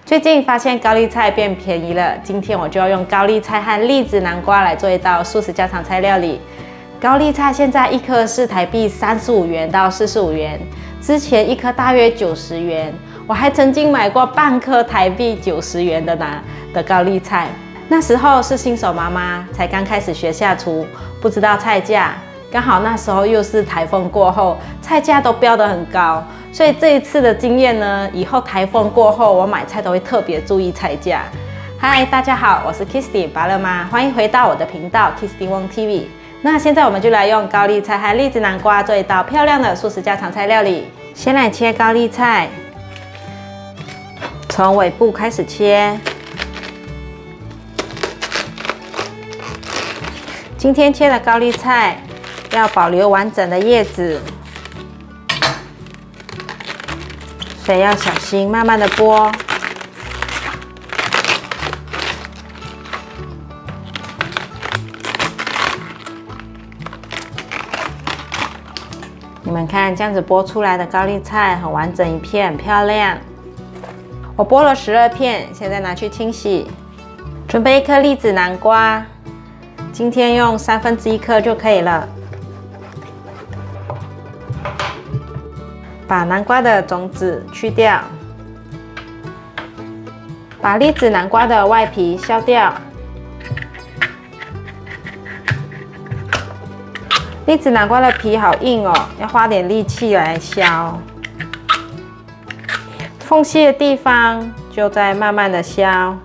最近发现高丽菜变便宜了，今天我就要用高丽菜和栗子南瓜来做一道素食家常菜料理。高丽菜现在一颗是台币35元到45元，之前一颗大约90元。我还曾经买过半颗台币90元的高丽菜，那时候是新手妈妈，才刚开始学下厨，不知道菜价。刚好那时候又是台风过后，菜价都飙得很高，所以这一次的经验呢，以后台风过后我买菜都会特别注意菜价。嗨，大家好，我是 Kirsty 芭乐妈，欢迎回到我的频道 Kirsty Wong TV。那现在我们就来用高丽菜和栗子南瓜做一道漂亮的素食家常菜料理。先来切高丽菜，从尾部开始切。今天切的高丽菜要保留完整的叶子，所以要小心，慢慢的剥。你们看，这样子剥出来的高丽菜很完整一片，很漂亮。我剥了12片，现在拿去清洗。准备1颗栗子南瓜，今天用1/3颗就可以了。把南瓜的种子去掉，把栗子南瓜的外皮削掉。栗子南瓜的皮好硬哦，要花点力气来削。缝隙的地方就再慢慢的削，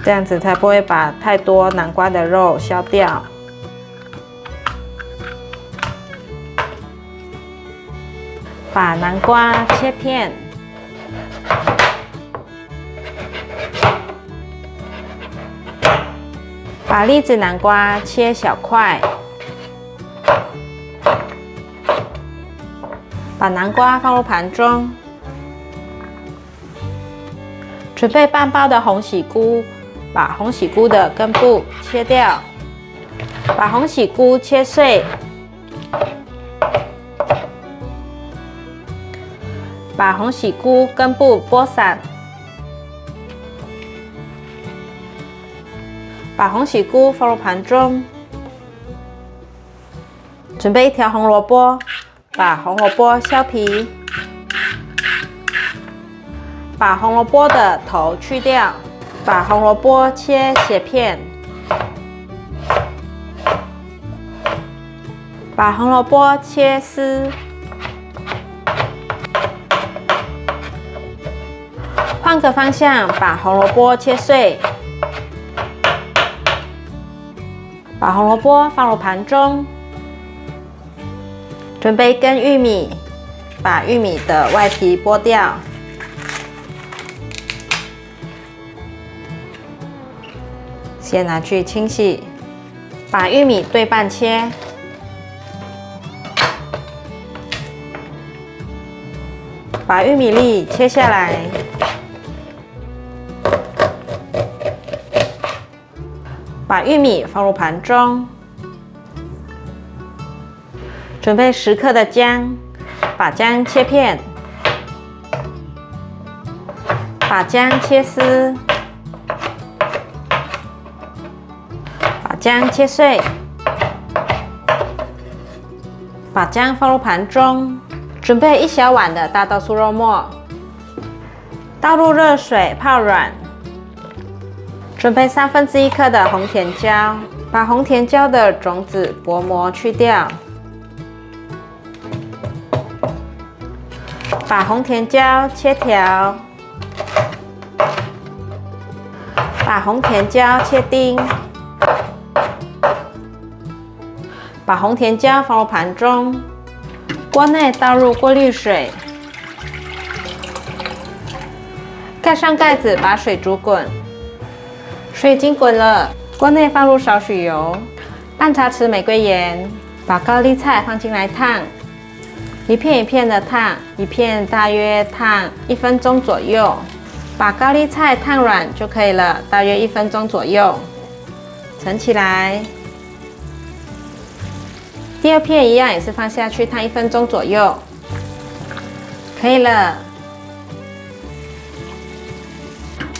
这样子才不会把太多南瓜的肉削掉。把南瓜切片，把栗子南瓜切小块，把南瓜放入盘中。准备半包的红喜菇，把红喜菇的根部切掉，把红喜菇切碎。把红喜菇根部剥散，把红喜菇放入盘中。准备1条红萝卜，把红萝卜削皮，把红萝卜的头去掉，把红萝卜切斜片，把红萝卜切丝。换个方向，把红萝卜切碎，把红萝卜放入盘中。准备1根玉米，把玉米的外皮剥掉。先拿去清洗，把玉米对半切，把玉米粒切下来。把玉米放入盘中，准备10克的姜，把姜切片，把姜切丝，把姜切碎，把姜放入盘中。准备1小碗的大豆酥肉末，倒入热水泡软。准备1/3克的红甜椒，把红甜椒的种子薄膜去掉，把红甜椒切条，把红甜椒切丁，把红甜椒放入盘中，锅内倒入过滤水，盖上盖子，把水煮滚。水已经滚了，锅内放入少许油，半茶匙玫瑰盐，把高丽菜放进来烫，一片一片的烫，一片大约烫1分钟左右，把高丽菜烫软就可以了，大约1分钟左右，盛起来。第2片一样也是放下去烫1分钟左右，可以了。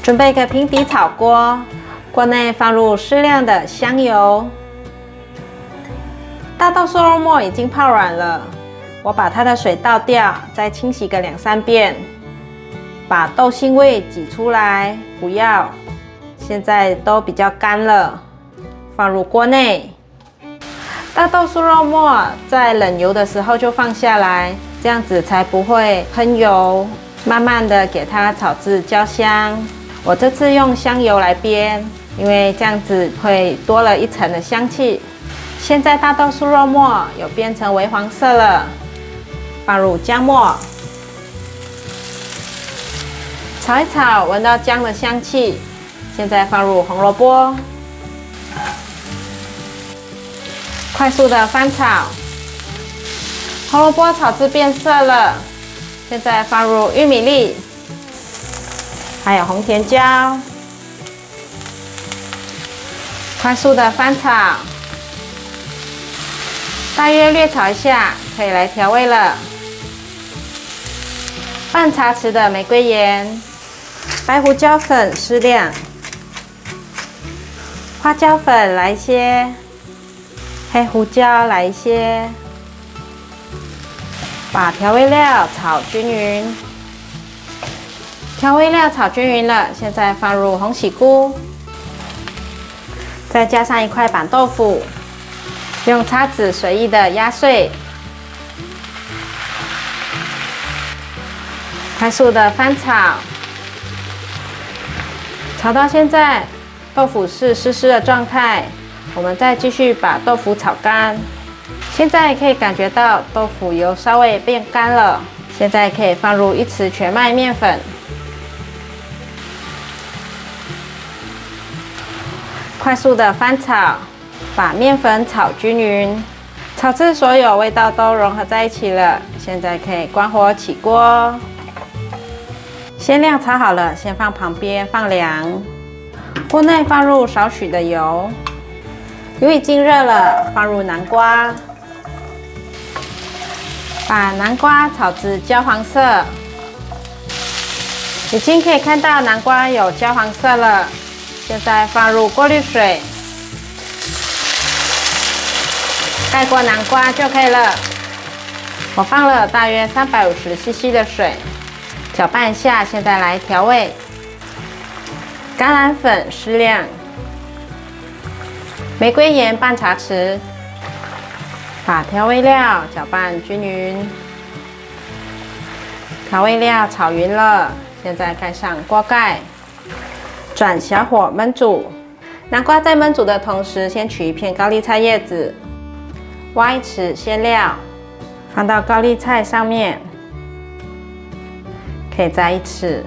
准备一个平底炒锅，锅内放入适量的香油。大豆酥肉末已经泡软了，我把它的水倒掉，再清洗个2-3遍，把豆腥味挤出来。不要，现在都比较干了，放入锅内。大豆酥肉末在冷油的时候就放下来，这样子才不会喷油。慢慢的给它炒至焦香。我这次用香油来煸，因为这样子会多了一层的香气。现在大豆酥肉末有变成微黄色了，放入姜末，炒一炒，闻到姜的香气。现在放入红萝卜，快速的翻炒，红萝卜炒至变色了。现在放入玉米粒，还有红甜椒，快速的翻炒。大约略炒一下，可以来调味了。半茶匙的玫瑰盐，白胡椒粉适量，花椒粉来一些，黑胡椒来一些，把调味料炒均匀。调味料炒均匀了，现在放入红喜菇，再加上一块板豆腐。用叉子随意的压碎，快速的翻炒，炒到现在豆腐是湿湿的状态，我们再继续把豆腐炒干。现在可以感觉到豆腐油稍微变干了，现在可以放入1匙全麦面粉，快速的翻炒。把面粉炒均匀，炒至所有味道都融合在一起了。现在可以关火起锅。鲜料炒好了，先放旁边放凉。锅内放入少许的油，油已经热了，放入南瓜，把南瓜炒至焦黄色。已经可以看到南瓜有焦黄色了，现在放入过滤水。盖过南瓜就可以了。我放了大约350cc 的水，搅拌一下。现在来调味，橄榄粉适量，玫瑰盐半茶匙，把调味料搅拌均匀。调味料炒匀了，现在盖上锅盖，转小火焖煮。南瓜在焖煮的同时，先取一片高丽菜叶子。挖1匙鲜料，放到高丽菜上面，可以再1匙。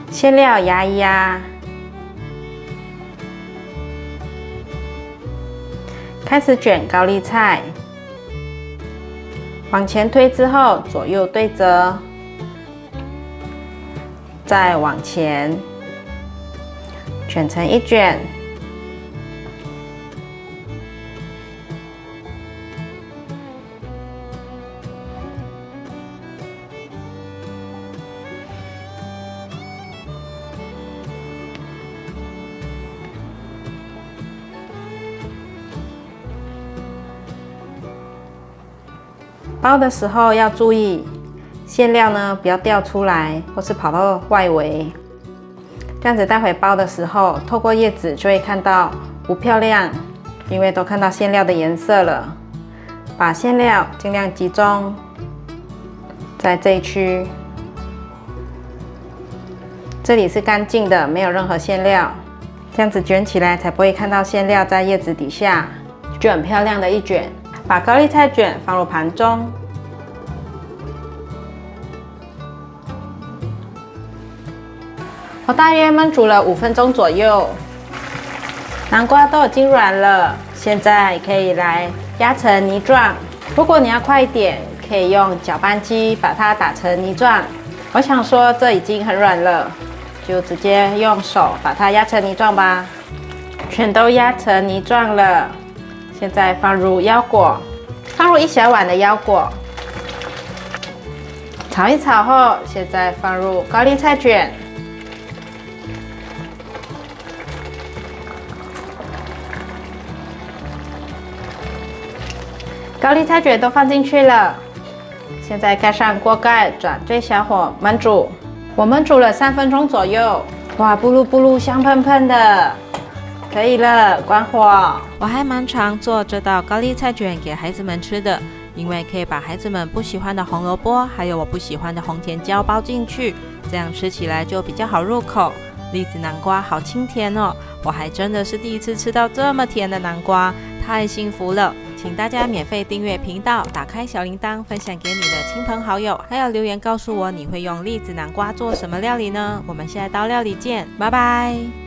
鲜料压一压，开始卷高丽菜，往前推之后左右对折，再往前卷成一卷。包的时候要注意，馅料呢不要掉出来，或是跑到外围。这样子待会包的时候，透过叶子就会看到不漂亮，因为都看到馅料的颜色了。把馅料尽量集中在这一区，这里是干净的，没有任何馅料。这样子卷起来才不会看到馅料在叶子底下，就很漂亮的一卷。把高丽菜卷放入盘中，我大约焖煮了5分钟左右，南瓜都已经软了，现在可以来压成泥状。如果你要快一点，可以用搅拌机把它打成泥状。我想说这已经很软了，就直接用手把它压成泥状吧。全都压成泥状了。现在放入腰果，放入1小碗的腰果，炒一炒后，现在放入高丽菜卷。高丽菜卷都放进去了，现在盖上锅盖，转最小火焖煮。我们煮了3分钟左右，哇，布噜布噜，香喷喷的，可以了，关火。我还蛮常做这道高丽菜卷给孩子们吃的，因为可以把孩子们不喜欢的红萝卜，还有我不喜欢的红甜椒包进去，这样吃起来就比较好入口。栗子南瓜好清甜哦，我还真的是第一次吃到这么甜的南瓜，太幸福了。请大家免费订阅频道，打开小铃铛，分享给你的亲朋好友，还有留言告诉我你会用栗子南瓜做什么料理呢？我们下一道料理见，拜拜。